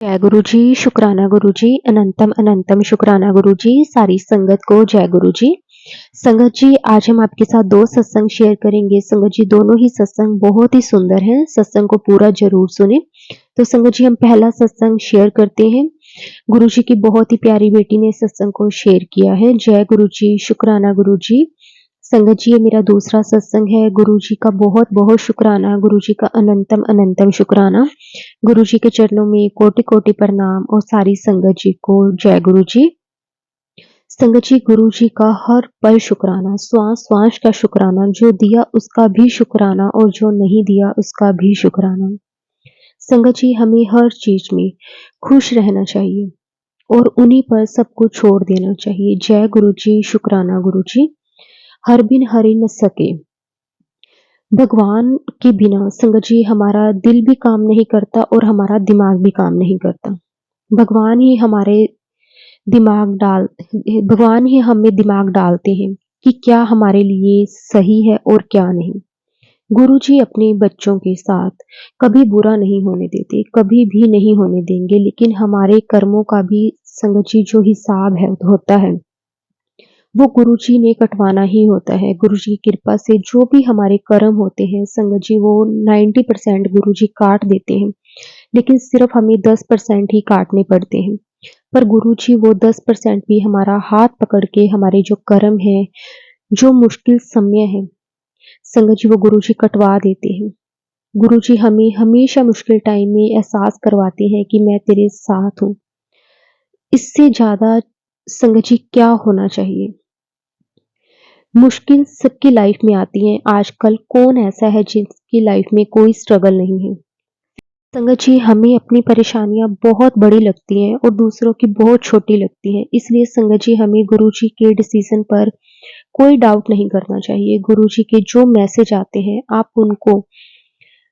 जय गुरु जी, शुक्राना गुरु जी, अनंतम अनंतम शुक्राना गुरु जी, सारी संगत को जय गुरु जी। संगत जी, आज हम आपके साथ 2 सत्संग शेयर करेंगे। संगत जी, दोनों ही सत्संग बहुत ही सुंदर हैं, सत्संग को पूरा ज़रूर सुनें। तो संगत जी, हम पहला सत्संग शेयर करते हैं। गुरु जी की बहुत ही प्यारी बेटी ने सत्संग को शेयर किया है। जय गुरु जी, शुक्राना गुरु जी। संगत जी, ये मेरा दूसरा सत्संग है। गुरु जी का बहुत-बहुत शुक्राना, गुरु जी का अनंतम अनंतम शुक्राना। गुरु जी के चरणों में कोटि-कोटि प्रणाम और सारी संगत जी को जय गुरु जी। संगत जी, गुरु जी का हर पल शुक्राना, श्वास-श्वास का शुक्राना, जो दिया उसका भी शुक्राना और जो नहीं दिया उसका भी शुक्राना। संगत जी, हमें हर चीज में खुश रहना चाहिए और उन्हीं पर सब कुछ छोड़ देना चाहिए। जय गुरु जी, शुक्राना गुरु जी। हर बिन हरि न सके। भगवान के बिना संगत जी हमारा दिल भी काम नहीं करता और हमारा दिमाग भी काम नहीं करता। भगवान ही हमारे दिमाग डाल भगवान ही हमें दिमाग डालते हैं कि क्या हमारे लिए सही है और क्या नहीं। गुरु जी अपने बच्चों के साथ कभी बुरा नहीं होने देते, कभी भी नहीं होने देंगे, लेकिन हमारे कर्मों का भी संगत जी जो हिसाब है होता है वो गुरुजी ने कटवाना ही होता है। गुरुजी की कृपा से जो भी हमारे कर्म होते हैं संगत जी वो 90% गुरुजी काट देते हैं, लेकिन सिर्फ हमें 10% ही काटने पड़ते हैं। पर गुरुजी वो 10% भी हमारा हाथ पकड़ के हमारे जो कर्म है, जो मुश्किल समय है, संगत जी वो गुरुजी कटवा देते हैं। गुरुजी हमें हमेशा मुश्किल टाइम में एहसास करवाते हैं कि मैं तेरे साथ हूँ। इससे ज़्यादा संगत जी क्या होना चाहिए? मुश्किल सबकी लाइफ में आती है। आजकल कौन ऐसा है जिसकी लाइफ में कोई स्ट्रगल नहीं है? संगत जी, हमें अपनी परेशानियां बहुत बड़ी लगती हैं और दूसरों की बहुत छोटी लगती हैं। इसलिए संगत जी हमें गुरु जी के डिसीजन पर कोई डाउट नहीं करना चाहिए। गुरु जी के जो मैसेज आते हैं आप उनको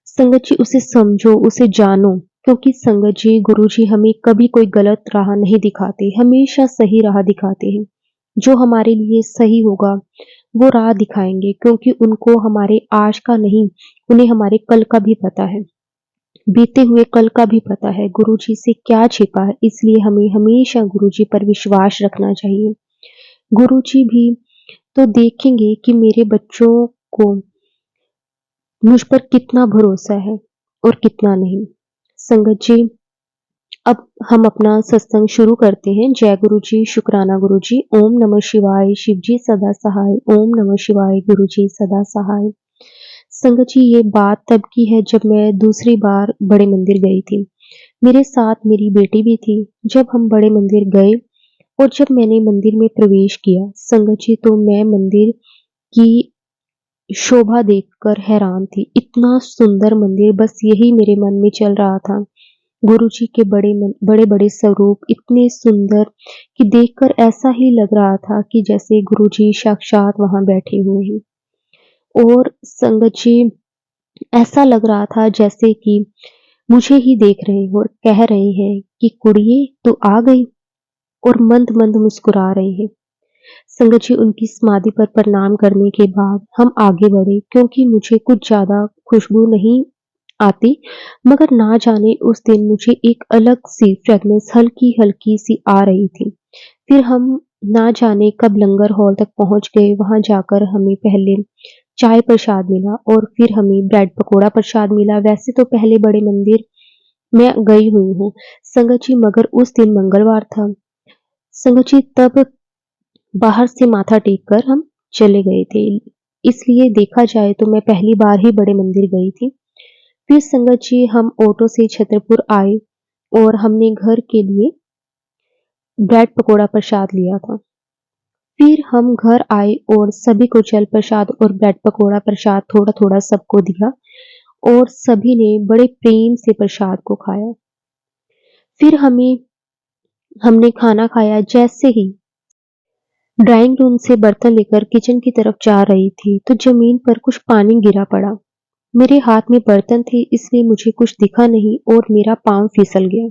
संगत जी उसे समझो, उसे जानो, क्योंकि संगत जी गुरु जी हमें कभी कोई गलत राह नहीं दिखाते, हमेशा सही राह दिखाते हैं। जो हमारे लिए सही होगा वो राह दिखाएंगे, क्योंकि उनको हमारे आज का नहीं, उन्हें हमारे कल का भी पता है, बीते हुए कल का भी पता है गुरु जी से क्या छिपा है। इसलिए हमें हमेशा गुरु जी पर विश्वास रखना चाहिए। गुरु जी भी तो देखेंगे कि मेरे बच्चों को मुझ पर कितना भरोसा है और कितना नहीं। संगत जी, अब हम अपना सत्संग शुरू करते हैं। जय गुरु जी, शुक्राना गुरु जी। ओम नमः शिवाय, शिव जी सदा सहाय। ओम नमः शिवाय, गुरु जी सदा सहाय। संगत जी, ये बात तब की है जब मैं दूसरी बार बड़े मंदिर गई थी। मेरे साथ मेरी बेटी भी थी। जब हम बड़े मंदिर गए और जब मैंने मंदिर में प्रवेश किया संगत जी, तो मैं मंदिर की शोभा देखकर हैरान थी। इतना सुंदर मंदिर, बस यही मेरे मन में चल रहा था। गुरुजी के बड़े-बड़े स्वरूप इतने सुंदर कि देखकर ऐसा ही लग रहा था कि जैसे गुरुजी साक्षात वहां बैठे हुए हैं। और संगत जी, ऐसा लग रहा था जैसे कि मुझे ही देख रहे हैं और कह रहे हैं कि कुड़िए तू आ गई, और मंद मंद मुस्कुरा रहे हैं। संगत जी, उनकी समाधि पर प्रणाम करने के बाद हम आगे बढ़े, क्योंकि मुझे कुछ ज्यादा खुशबू नहीं आती, मगर ना जाने उस दिन मुझे एक अलग सी फ्रेगनेंस हल्की हल्की सी आ रही थी। फिर हम ना जाने कब लंगर हॉल तक पहुंच गए। वहां जाकर हमें पहले चाय प्रसाद मिला और फिर हमें ब्रेड पकोड़ा प्रसाद मिला। वैसे तो पहले बड़े मंदिर मैं गई हुई हूँ संगत जी, मगर उस दिन मंगलवार था संगत जी, तब बाहर से माथा टेक कर हम चले गए थे। इसलिए देखा जाए तो मैं पहली बार ही बड़े मंदिर गई थी। फिर संगत जी हम ऑटो से छतरपुर आए और हमने घर के लिए ब्रेड पकोड़ा प्रसाद लिया था। फिर हम घर आए और सभी को जल प्रसाद और ब्रेड पकोड़ा प्रसाद थोड़ा थोड़ा सबको दिया और सभी ने बड़े प्रेम से प्रसाद को खाया। फिर हमने खाना खाया। जैसे ही ड्राइंग रूम से बर्तन लेकर किचन की तरफ जा रही थी तो जमीन पर कुछ पानी गिरा पड़ा। मेरे हाथ में बर्तन थे, इसलिए मुझे कुछ दिखा नहीं और मेरा पांव फिसल गया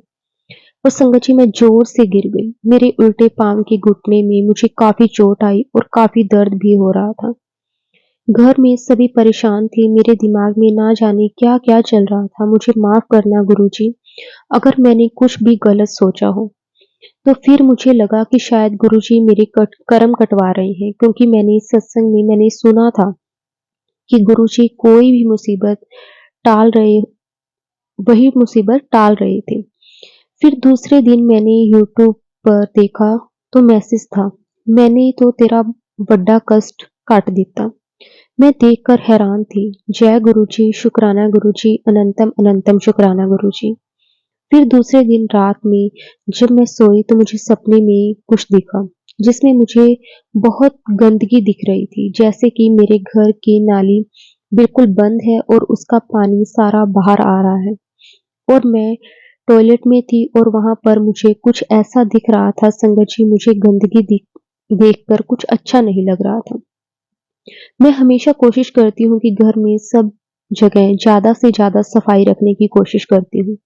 और संगत जी मैं जोर से गिर गई। मेरे उल्टे पांव के घुटने में मुझे काफी चोट आई और काफी दर्द भी हो रहा था। घर में सभी परेशान थे। मेरे दिमाग में ना जाने क्या क्या चल रहा था। मुझे माफ करना गुरुजी, अगर मैंने कुछ भी गलत सोचा हो, तो फिर मुझे लगा कि शायद गुरुजी मेरे कर्म कटवा रहे हैं, क्योंकि मैंने इस सत्संग में मैंने सुना था कि गुरुजी कोई भी मुसीबत टाल रहे वही मुसीबत टाल रहे थे। फिर दूसरे दिन मैंने यूट्यूब पर देखा तो मैसेज था, मैंने तो तेरा बड़ा कष्ट काट दिता। मैं देखकर हैरान थी। जय गुरुजी, शुक्राना गुरुजी, अनंतम अनंतम शुक्राना गुरुजी। फिर दूसरे दिन रात में जब मैं सोई तो मुझे सपने में कुछ दिखा, जिसमें मुझे बहुत गंदगी दिख रही थी, जैसे कि मेरे घर की नाली बिल्कुल बंद है और उसका पानी सारा बाहर आ रहा है, और मैं टॉयलेट में थी और वहां पर मुझे कुछ ऐसा दिख रहा था। संगत जी, मुझे गंदगी देखकर कुछ अच्छा नहीं लग रहा था। मैं हमेशा कोशिश करती हूँ कि घर में सब जगह ज़्यादा से ज़्यादा सफाई रखने की कोशिश करती हूँ।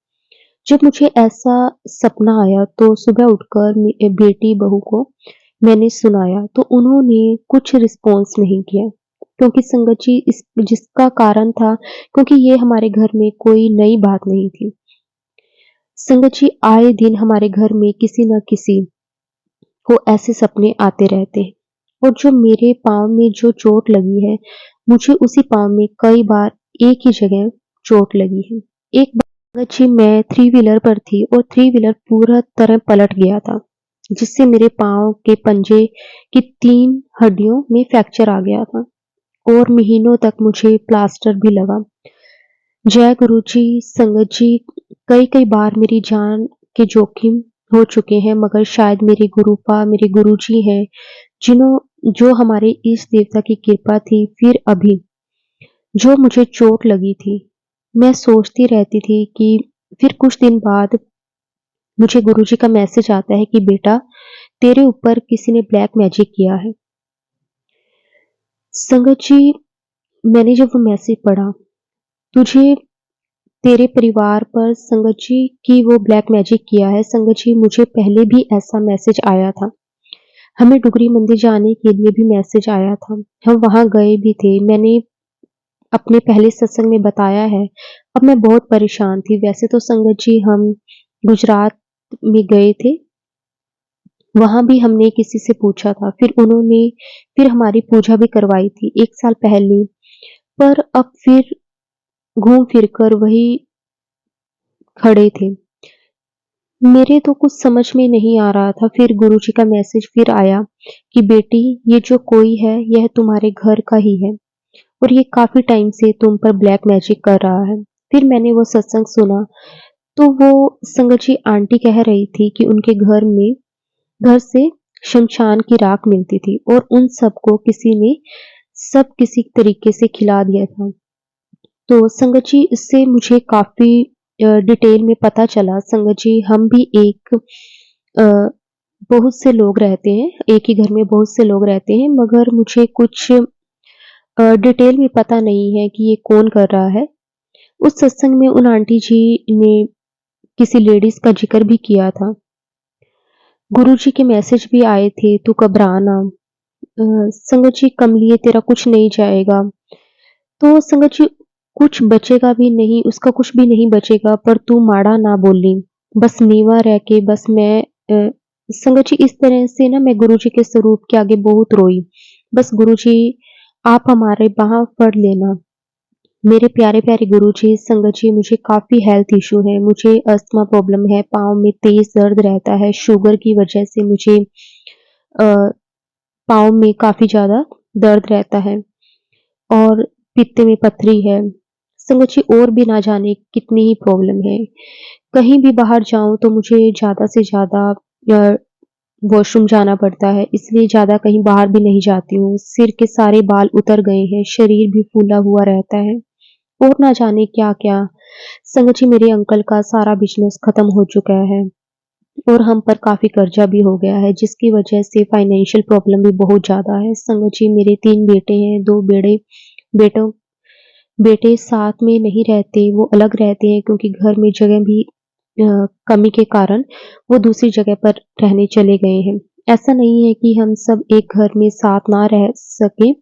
जब मुझे ऐसा सपना आया तो सुबह उठकर बेटी बहू को मैंने सुनाया तो उन्होंने कुछ रिस्पॉन्स नहीं किया, क्योंकि संगत जी इस जिसका कारण था, क्योंकि ये हमारे घर में कोई नई बात नहीं थी। संगत जी, आए दिन हमारे घर में किसी न किसी को ऐसे सपने आते रहते हैं, और जो मेरे पाँव में जो चोट लगी है, मुझे उसी पाँव में कई बार एक ही जगह चोट लगी है। एक बार जी मैं थ्री व्हीलर पर थी और थ्री व्हीलर पूरा तरह पलट गया था, जिससे मेरे पाँव के पंजे की 3 हड्डियों में फ्रैक्चर आ गया था और महीनों तक मुझे प्लास्टर भी लगा। जय गुरुजी, संगत जी, कई-कई बार मेरी जान के जोखिम हो चुके हैं, मगर शायद मेरे गुरुपा, मेरे गुरुजी हैं, जो हमारे इष्ट देवता की कृपा थी। फिर अभी जो मुझे चोट लगी थी, मैं सोचती रहती थी कि फिर कुछ दिन बाद मुझे गुरुजी का मैसेज आता है कि बेटा, तेरे ऊपर किसी ने ब्लैक मैजिक किया है। संगत जी, मैंने जब वो मैसेज पढ़ा, तुझे तेरे परिवार पर संगत जी की वो ब्लैक मैजिक किया है। संगत जी, मुझे पहले भी ऐसा मैसेज आया था। हमें डुगरी मंदिर जाने के लिए भी मैसेज आया था। हम वहाँ गए भी थे। मैंने अपने पहले सत्संग में बताया है। अब मैं बहुत परेशान थी। वैसे तो संगत जी हम गुजरात में गए थे। वहाँ भी हमने किसी से पूछा था। फिर हमारी पूजा भी करवाई थी 1 साल पहले। पर अब फिर घूम फिर कर वही खड़े थे। मेरे तो कुछ समझ में नहीं आ रहा था। फिर गुरुजी का मैसेज फिर आया कि बेटी, ये जो कोई है यह तुम्हारे घर का ही है और ये काफी टाइम से तुम पर ब्लैक मैजिक कर रहा है। फिर मैंने वो सत्संग सुना तो वो संगत जी आंटी कह रही थी कि उनके घर से शमशान की राख मिलती थी और उन सबको किसी ने सब किसी तरीके से खिला दिया था। तो संगत जी, इससे मुझे काफ़ी डिटेल में पता चला। संगत जी, हम भी अ, बहुत से लोग रहते हैं, एक ही घर में बहुत से लोग रहते हैं, मगर मुझे कुछ डिटेल में पता नहीं है कि ये कौन कर रहा है। उस सत्संग में उन आंटी जी ने किसी लेडीज़ का ज़िक्र भी किया था। गुरुजी के मैसेज भी आए थे, "तू घबराना, संगत जी कमलिए तेरा कुछ नहीं जाएगा।" तो संगत जी, कुछ बचेगा भी नहीं, उसका कुछ भी नहीं बचेगा, पर तू माड़ा ना बोली। बस नीवा रह के बस मैं संगत जी इस तरह से ना मैं गुरुजी के स्वरूप के आगे बहुत रोई। बस गुरुजी, आप हमारे बाँह पकड़ लेना। मेरे प्यारे-प्यारे गुरुजी, संगत जी, मुझे काफ़ी हेल्थ इश्यू है, मुझे अस्थमा प्रॉब्लम है, पाँव में तेज़ दर्द रहता है, शुगर की वजह से मुझे अ, पाँव में काफ़ी ज़्यादा दर्द रहता है। और पित्ते में पथरी है। संगत जी, और भी ना जाने कितनी ही प्रॉब्लम है। कहीं भी बाहर जाऊँ तो मुझे ज़्यादा से ज़्यादा अ, वॉशरूम जाना पड़ता है, इसलिए ज़्यादा कहीं बाहर भी नहीं जाती हूँ। सिर के सारे बाल उतर गए हैं, शरीर भी फूला हुआ रहता है और ना जाने क्या-क्या। संगत जी, मेरे अंकल का सारा बिज़नेस खत्म हो चुका है और हम पर काफ़ी कर्जा भी हो गया है, जिसकी वजह से फाइनेंशियल प्रॉब्लम भी बहुत ज़्यादा है। संगत जी, मेरे 3 बेटे हैं, 2 बेटों बेटे साथ में नहीं रहते, वो अलग रहते हैं, क्योंकि घर में जगह भी कमी के कारण वो दूसरी जगह पर रहने चले गए हैं। ऐसा नहीं है कि हम सब एक घर में साथ ना रह सकें,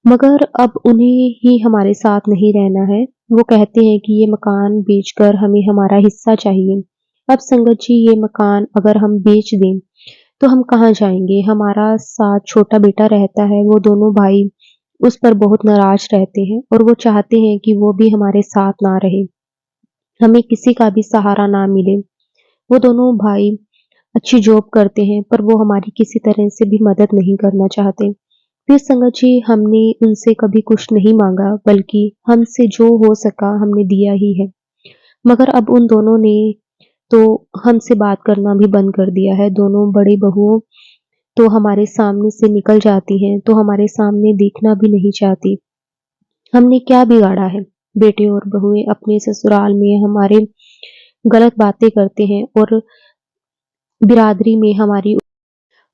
मगर अब उन्हें ही हमारे साथ नहीं रहना है। वो कहते हैं कि ये मकान बेचकर हमें हमारा हिस्सा चाहिए। अब संगत जी ये मकान अगर हम बेच दें तो हम कहाँ जाएँगे? हमारा साथ छोटा बेटा रहता है, वो दोनों भाई उस पर बहुत नाराज़ रहते हैं और वो चाहते हैं कि वो भी हमारे साथ ना रहे, हमें किसी का भी सहारा ना मिले। वो दोनों भाई अच्छी जॉब करते हैं पर वो हमारी किसी तरह से भी मदद नहीं करना चाहते। फिर संगत जी हमने उनसे कभी कुछ नहीं माँगा बल्कि हमसे जो हो सका हमने दिया ही है। मगर अब उन दोनों ने तो हमसे बात करना भी बंद कर दिया है। दोनों बड़ी बहुओं तो हमारे सामने से निकल जाती हैं, तो हमारे सामने दिखना भी नहीं चाहती। हमने क्या बिगाड़ा है? बेटे और बहुएँ अपने ससुराल में हमारे गलत बातें करते हैं और बिरादरी में हमारी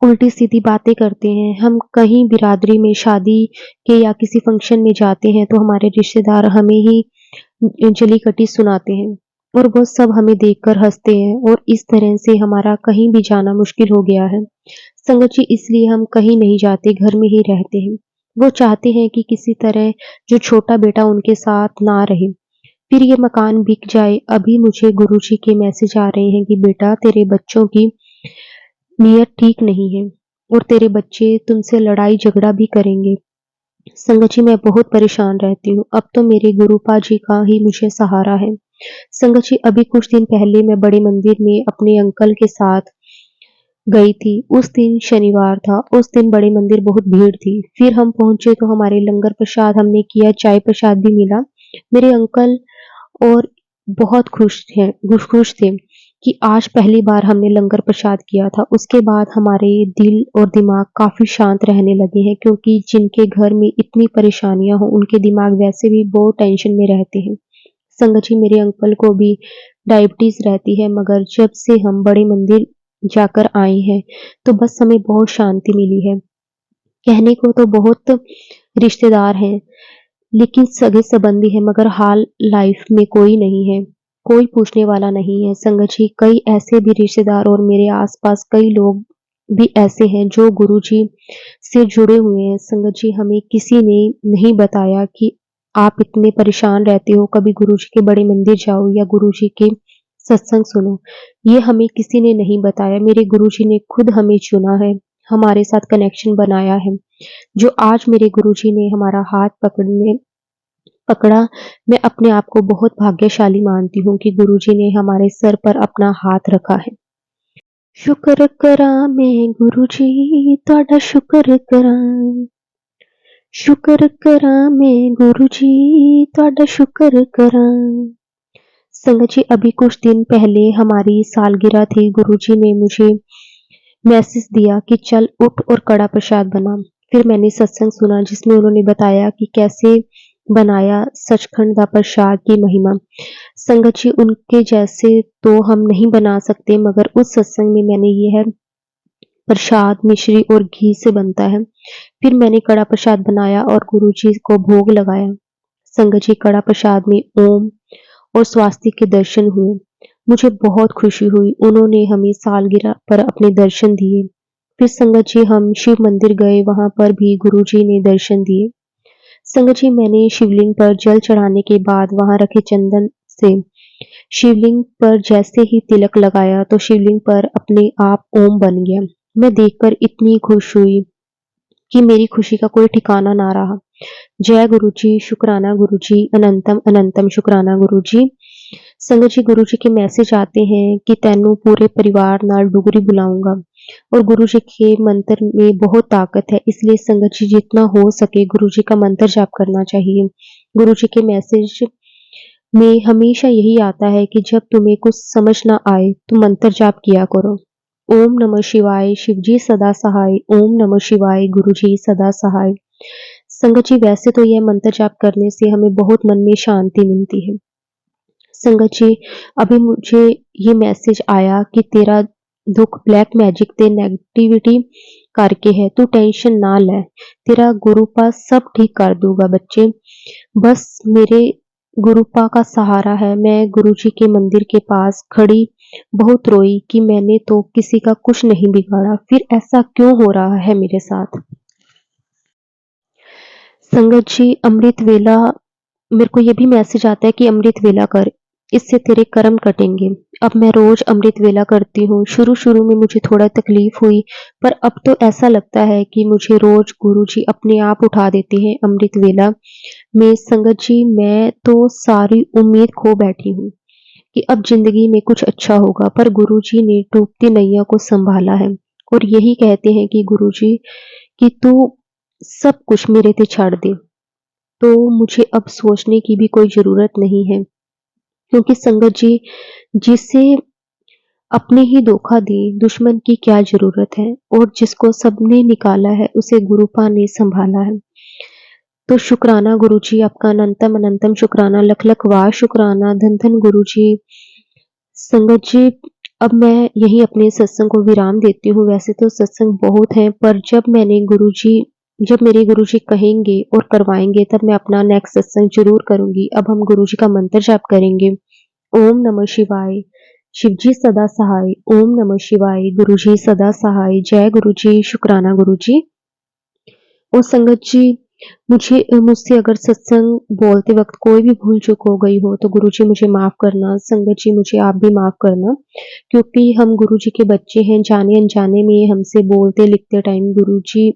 उल्टी-सीधी बातें करते हैं। हम कहीं बिरादरी में शादी के या किसी फंक्शन में जाते हैं तो हमारे रिश्तेदार हमें ही जली-कटी सुनाते हैं और वो सब हमें देखकर हँसते हैं और इस तरह से हमारा कहीं भी जाना मुश्किल हो गया है। संगत जी इसलिए हम कहीं नहीं जाते, घर में ही रहते हैं। वो चाहते हैं कि किसी तरह जो छोटा बेटा उनके साथ ना रहे। फिर ये मकान बिक जाए। अभी मुझे गुरुजी के मैसेज आ रहे हैं कि बेटा तेरे बच्चों की नीयत ठीक नहीं है और तेरे बच्चे तुमसे लड़ाई-झगड़ा भी करेंगे। संगत जी मैं बहुत परेशान रहती हूँ। अब तो मेरे गुरुपा जी का ही मुझे सहारा है। संगत जी अभी कुछ दिन पहले मैं बड़े मंदिर में अपने अंकल के साथ गई थी। उस दिन शनिवार था, उस दिन बड़े मंदिर बहुत भीड़ थी। फिर हम पहुँचे तो हमारे लंगर प्रसाद हमने किया, चाय प्रसाद भी मिला। मेरे अंकल और बहुत खुश थे कि आज पहली बार हमने लंगर प्रसाद किया था। उसके बाद हमारे दिल और दिमाग काफ़ी शांत रहने लगे हैं क्योंकि जिनके घर में इतनी परेशानियाँ हों, उनके दिमाग वैसे भी बहुत टेंशन में रहते हैं। संगत जी मेरे अंकल को भी डायबिटीज़ रहती है मगर जब से हम बड़े मंदिर जाकर आए हैं, तो बस हमें बहुत शांति मिली है। कहने को तो बहुत रिश्तेदार हैं, लेकिन सगे-संबंधी हैं मगर हाल लाइफ में कोई नहीं है, कोई पूछने वाला नहीं है। संगत जी कई ऐसे भी रिश्तेदार और मेरे आस-पास कई लोग भी ऐसे हैं जो गुरुजी से जुड़े हुए हैं। संगत जी हमें किसी ने नहीं बताया कि आप इतने परेशान रहते हो, कभी गुरुजी के बड़े मंदिर जाओ या गुरुजी के सत्संग सुनो। ये हमें किसी ने नहीं बताया, मेरे गुरुजी ने खुद हमें चुना है, हमारे साथ कनेक्शन बनाया है। जो आज मेरे गुरुजी ने हमारा हाथ पकड़ा, मैं अपने आप को बहुत भाग्यशाली मानती हूँ कि गुरुजी ने हमारे सर पर अपना हाथ रखा है। शुक्र करा मैं गुरुजी तुहाडा शुक्र करां, शुक्र करा मैं गुरुजी तुहाडा शुक्र करां। संगत जी अभी कुछ दिन पहले हमारी सालगिरह थी, गुरुजी ने मुझे मैसेज दिया कि चल उठ और कड़ा प्रसाद बना। फिर मैंने सत्संग सुना जिसमें उन्होंने बताया कि कैसे बनाया सचखंड का प्रसाद की महिमा। संगत जी उनके जैसे तो हम नहीं बना सकते मगर उस सत्संग में मैंने यह प्रसाद मिश्री और घी से बनता है। फिर मैंने कड़ा प्रसाद बनाया और गुरुजी को भोग लगाया। संगत जी कड़ा प्रसाद में ओम और स्वास्तिक के दर्शन हुए। मुझे बहुत खुशी हुई। उन्होंने हमें सालगिरह पर अपने दर्शन दिए। फिर संगत जी हम शिव मंदिर गए, वहाँ पर भी गुरुजी ने दर्शन दिए। संगत जी मैंने शिवलिंग पर जल चढ़ाने के बाद वहाँ रखे चंदन से शिवलिंग पर जैसे ही तिलक लगाया तो शिवलिंग पर अपने आप ओम बन गया। मैं देखकर इतनी खुश हुई कि मेरी खुशी का कोई ठिकाना ना रहा। जय गुरुजी, शुक्राना गुरुजी, अनंतम अनंतम शुक्राना गुरुजी। संगत जी गुरुजी के मैसेज आते हैं कि तैनू पूरे परिवार नाल डुगरी बुलाऊंगा और गुरुजी के मंत्र में बहुत ताकत है इसलिए संगत जी जितना हो सके गुरुजी का मंत्र जाप करना चाहिए। गुरुजी के मैसेज में हमेशा यही आता है कि जब तुम्हें कुछ समझ ना आए तो मंत्र जाप किया करो। ओम नमः शिवाय, शिवजी सदा सहाय, ओम नमः शिवाय, गुरुजी सदा सहाय। संगत जी वैसे तो यह मंत्र जाप करने से हमें बहुत मन में शांति मिलती है। संगत जी अभी मुझे ये मैसेज आया कि तेरा दुख ब्लैक मैजिक ते नेगेटिविटी करके है, तू टेंशन ना ले, तेरा गुरुपा सब ठीक कर दूंगा बच्चे। बस मेरे गुरुपा का सहारा है। मैं गुरुजी के मंदिर के पास खड़ी बहुत रोई कि मैंने तो किसी का कुछ नहीं बिगाड़ा, फिर ऐसा क्यों हो रहा है मेरे साथ। संगत जी अमृत वेला मेरे को ये भी मैसेज आता है कि अमृत वेला कर, इससे तेरे कर्म कटेंगे। अब मैं रोज अमृत वेला करती हूँ। शुरू-शुरू में मुझे थोड़ा तकलीफ हुई, पर अब तो ऐसा लगता है कि मुझे रोज गुरुजी अपने आप उठा देते हैं अमृत वेला में। संगत जी, मैं तो सारी उम्मीद खो बैठी हूँ कि अब ज़िंदगी में कुछ अच्छा होगा, पर गुरुजी ने डूबती नैया को सँभाला है और यही कहते हैं कि गुरुजी कि तू सब कुछ मेरे पे छाड़ दे। तो मुझे अब सोचने की भी कोई ज़रूरत नहीं है, क्योंकि संगत जी, जिसे अपने ही धोखा दे, दुश्मन की क्या ज़रूरत है, और जिसको सबने निकाला है, उसे गुरुपा ने सँभाला है। तो शुक्राना गुरुजी, आपका अनंतम अनंतम शुक्राना, लख लख वाह शुक्राना, धन धन गुरुजी। संगत जी, अब मैं यहीं अपने सत्संग को विराम देती हूँ। वैसे तो सत्संग बहुत हैं, पर जब मेरे गुरुजी कहेंगे और करवाएँगे, तब मैं अपना नेक्स्ट सत्संग ज़रूर करूँगी। अब हम गुरुजी का मंत्र जाप करेंगे। ओम नमः शिवाय। शिवजी सदा सहाय। ओम नमः शिवाय। गुरुजी सदा सहाय। जय गुरुजी, शुक्राना गुरुजी। और संगत जी, मुझसे अगर सत्संग बोलते वक़्त कोई भी भूल-चूक हो गई हो, तो गुरुजी मुझे माफ़ करना। संगत जी, मुझे आप भी माफ़ करना, क्योंकि हम गुरुजी के बच्चे हैं, जाने-अनजाने में हमसे बोलते-लिखते टाइम गुरुजी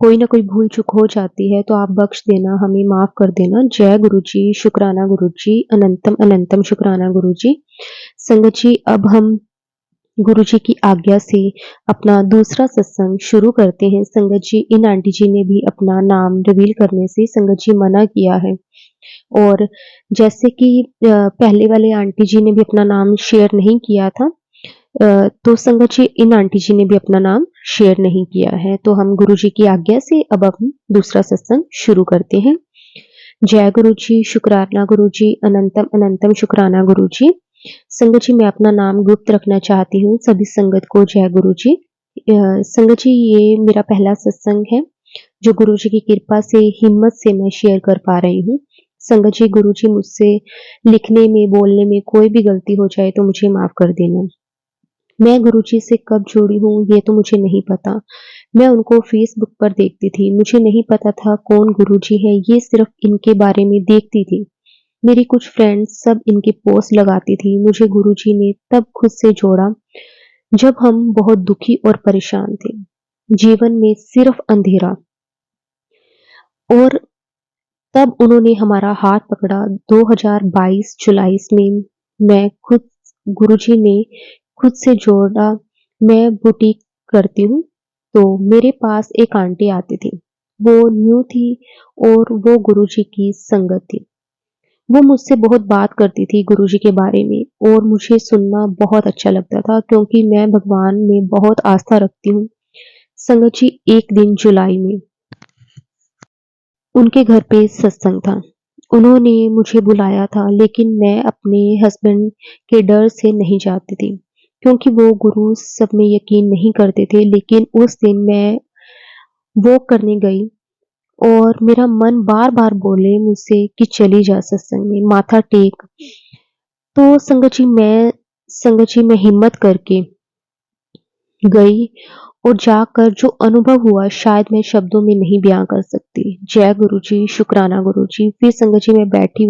कोई ना कोई भूल-चूक हो जाती है, तो आप बख्श देना, हमें माफ़ कर देना। जय गुरुजी, शुक्राना गुरुजी, अनंतम अनंतम शुक्राना गुरुजी। संगत जी, अब हम गुरुजी की आज्ञा से अपना दूसरा सत्संग शुरू करते हैं। संगत जी, इन आंटी जी ने भी अपना नाम रिवील करने से संगत जी मना किया है, और जैसे कि पहले वाले आंटी जी ने भी अपना नाम शेयर नहीं किया था, तो संगत जी, इन आंटी जी ने भी अपना नाम शेयर नहीं किया है। तो हम गुरुजी की आज्ञा से अब हम दूसरा सत्संग शुरू करते हैं। जय गुरुजी, शुक्राना गुरुजी, अनंतम अनंतम शुक्राना गुरुजी। संगत जी, मैं अपना नाम गुप्त रखना चाहती हूँ, सभी संगत को जय गुरुजी। संगत जी, ये मेरा पहला सत्संग है, जो गुरुजी की कृपा से, हिम्मत से मैं शेयर कर पा रही हूँ। संगत जी, गुरुजी मुझसे लिखने में, बोलने में कोई भी गलती हो जाए तो मुझे माफ़ कर देना। मैं गुरुजी से कब जुड़ी हूँ, ये तो मुझे नहीं पता। मैं उनको फ़ेसबुक पर देखती थी, मुझे नहीं पता था कौन गुरुजी है, ये सिर्फ़ इनके बारे में देखती थी। मेरी कुछ फ्रेंड्स सब इनके पोस्ट लगाती थी। मुझे गुरुजी ने तब खुद से जोड़ा, जब हम बहुत दुखी और परेशान थे। जीवन में सिर्फ़ अंधेरा, और तब उन्होंने हमारा हाथ पकड़ा। 2022 जुलाई में मैं खुद गुरुजी ने खुद से जोड़ा। मैं बुटीक करती हूँ, तो मेरे पास एक आंटी आती थी। वो न्यू थी और वो गुरुजी की संगत थी। वो मुझसे बहुत बात करती थी गुरुजी के बारे में, और मुझे सुनना बहुत अच्छा लगता था, क्योंकि मैं भगवान में बहुत आस्था रखती हूँ। संगत जी, एक दिन जुलाई में उनके घर पे सत्संग था। उन्होंने मुझे बुलाया था, लेकिन मैं अपने हस्बैंड के डर से नहीं जाती थी, क्योंकि वो गुरु सब में यकीन नहीं करते थे। लेकिन उस दिन मैं वॉक करने गई, और मेरा मन बार-बार बोले मुझसे कि चली जा सत्संग में, माथा टेक। तो संगत जी मैं हिम्मत करके गई, और जाकर जो अनुभव हुआ, शायद मैं शब्दों में नहीं बयां कर सकती। जय गुरुजी, शुक्राना गुरुजी। फिर संगत जी मैं बैठी,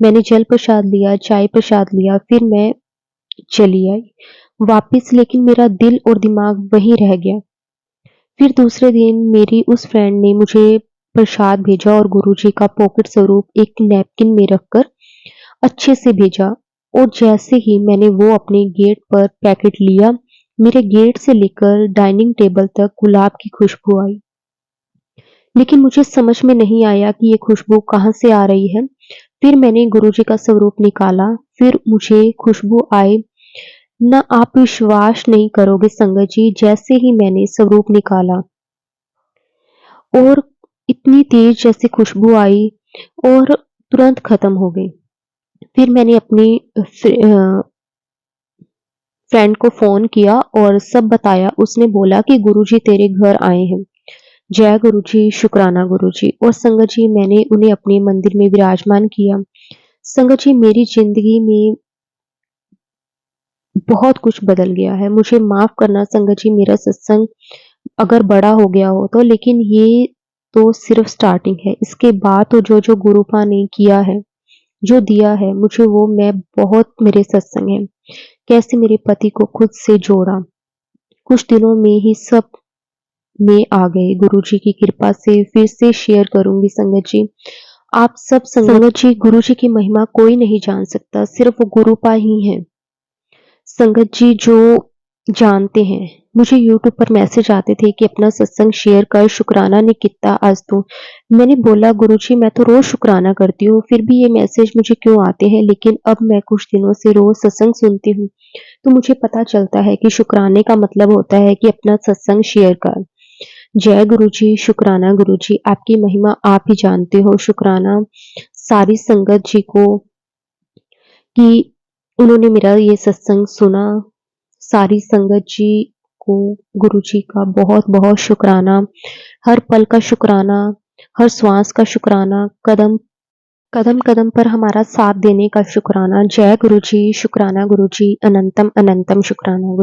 मैंने जल प्रसाद लिया, चाय प्रसाद लिया, फिर मैं चली आई वापिस, लेकिन मेरा दिल और दिमाग वहीं रह गया। फिर दूसरे दिन मेरी उस फ्रेंड ने मुझे प्रसाद भेजा, और गुरुजी का पॉकेट स्वरूप एक नैपकिन में रखकर अच्छे से भेजा, और जैसे ही मैंने वो अपने गेट पर पैकेट लिया, मेरे गेट से लेकर डाइनिंग टेबल तक गुलाब की खुशबू आई। लेकिन मुझे समझ में नहीं आया कि ये खुशबू कहाँ से आ रही है। फिर मैंने गुरुजी का स्वरूप निकाला, फिर मुझे खुशबू आई। ना, आप विश्वास नहीं करोगे संगत जी, जैसे ही मैंने स्वरूप निकाला, और इतनी तेज जैसे खुशबू आई, और तुरंत खत्म हो गई। फिर मैंने अपनी फ्रेंड को फ़ोन किया और सब बताया। उसने बोला कि गुरुजी तेरे घर आए हैं। जय गुरुजी, शुक्राना गुरुजी। और संगत जी, मैंने उन्हें अपने मंदिर में विराजमान किया। संगत जी, मेरी ज़िंदगी में बहुत कुछ बदल गया है। मुझे माफ़ करना संगत जी, मेरा सत्संग अगर बड़ा हो गया हो तो, लेकिन ये तो सिर्फ स्टार्टिंग है। इसके बाद तो जो गुरुपा ने किया है, जो दिया है मुझे, वो मैं बहुत मेरे सत्संग है। कैसे मेरे पति को खुद से जोड़ा, कुछ दिनों में ही सब में आ गए। गुरुजी की कृपा से फिर से शेयर करूंगी संगत जी। आप सब संगत जी, गुरुजी की महिमा कोई नहीं जान सकता, सिर्फ वो गुरुपा ही है। संगत जी जो जानते हैं, मुझे यूट्यूब पर मैसेज आते थे कि अपना सत्संग शेयर कर, शुक्राना ने कितना आज तो। मैंने बोला गुरुजी मैं तो रोज शुक्राना करती हूँ, फिर भी ये मैसेज मुझे क्यों आते हैं? लेकिन अब मैं कुछ दिनों से रोज सत्संग सुनती हूँ, तो मुझे पता चलता है कि शुक्राने का मतलब होता है कि अपना सत्संग शेयर कर। जय गुरुजी, शुक्राना गुरुजी, आपकी महिमा आप ही जानते हो। शुक्राना सारी संगत जी को कि उन्होंने मेरा ये सत्संग सुना। सारी संगत जी को गुरुजी का बहुत-बहुत शुक्राना, हर पल का शुक्राना, हर श्वास का शुक्राना, कदम कदम-कदम पर हमारा साथ देने का शुक्राना। जय गुरुजी, शुक्राना गुरुजी, अनंतम अनंतम शुक्राना गुरु।